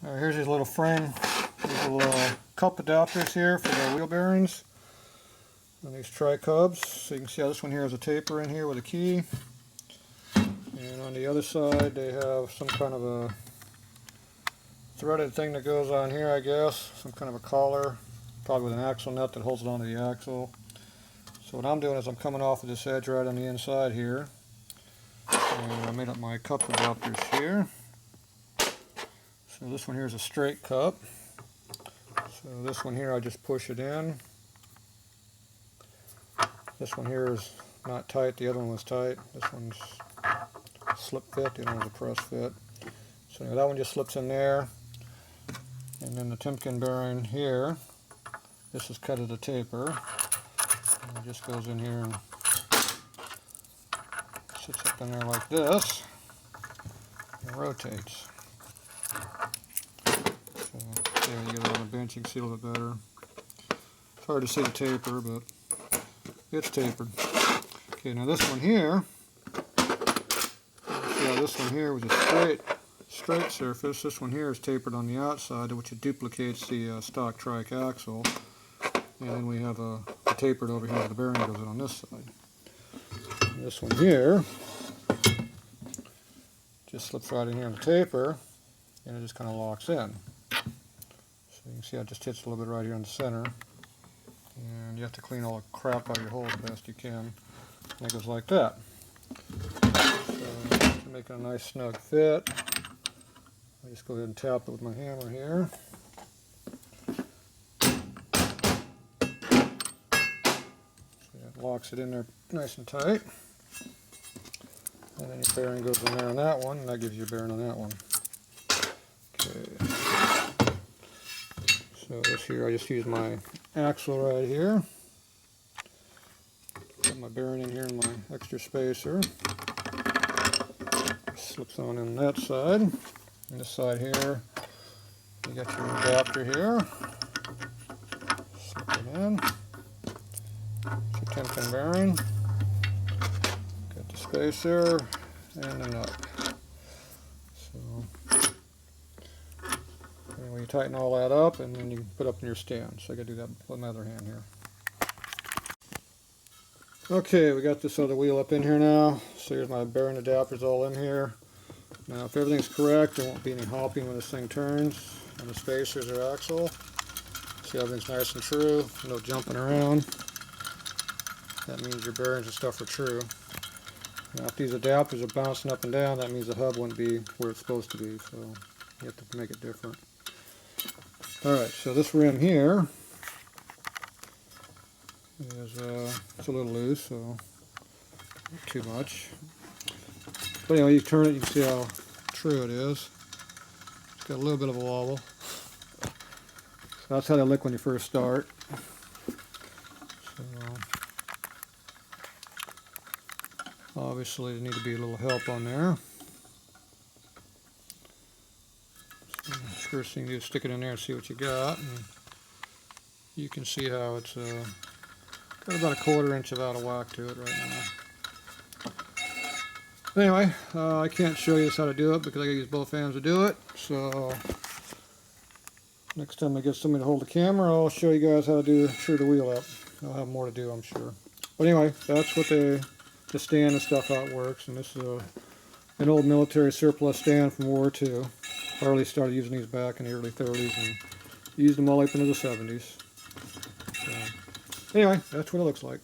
Alright, here's these little cup adapters here for the wheel bearings on these tri-cubs. So you can see how this one here has a taper in here with a key. And on the other side they have some kind of a threaded thing that goes on here, I guess. Some kind of a collar, probably with an axle nut that holds it onto the axle. So what I'm doing is I'm coming off of this edge right on the inside here. And I made up my cup adapters here. So this one here is a straight cup. So this one here I just push it in. This one here is not tight, the other one was tight. This one's slip fit, the other one's a press fit. So that one just slips in there. And then the Timken bearing here, this is cut at a taper. And it just goes in here and sits up in there like this and rotates. So there you get it on the bench, you can see a little bit better. It's hard to see the taper, but it's tapered. Okay, now this one here, see how this one here was a straight surface. This one here is tapered on the outside, which it duplicates the stock trike axle. And then we have a tapered over here where the bearing goes in on this side. And this one here just slips right in here on the taper, and it just kind of locks in. So you can see how it just hits a little bit right here in the center. And you have to clean all the crap out of your hole the best you can. And it goes like that. So to make it a nice snug fit, I just go ahead and tap it with my hammer here. So that locks it in there nice and tight. And then your bearing goes in there on that one, and that gives you a bearing on that one. Okay. So this here, I just use my axle right here. Put my bearing in here in my extra spacer. Slips on in that side. And this side here, you got your adapter here. Slip it in. It's your Timken bearing. Got the spacer and the nut. Anyway, you tighten all that up and then you put up in your stand. So I gotta do that with my other hand here. Okay, we got this other wheel up in here now. So here's my bearing adapters all in here. Now if everything's correct, there won't be any hopping when this thing turns on the spacers or axle. See, everything's nice and true, no jumping around. That means your bearings and stuff are true. Now if these adapters are bouncing up and down, that means the hub wouldn't be where it's supposed to be, so you have to make it different. Alright, so this rim here is it's a little loose, so not too much. But anyway, you turn it, you can see how true it is. It's got a little bit of a wobble. So that's how they look when you first start. So obviously there need to be a little help on there. First thing you do is stick it in there and see what you got, and you can see how it's got about a 1/4 inch of out of whack to it right now. Anyway, I can't show you how to do it because I gotta use both hands to do it, so next time I get somebody to hold the camera, I'll show you guys how to true the wheel up. I'll have more to do, I'm sure. But anyway, that's what the stand and stuff, how it works. And this is an old military surplus stand from World War II. Harley started using these back in the early 30s and used them all up into the 70s. So, anyway, that's what it looks like.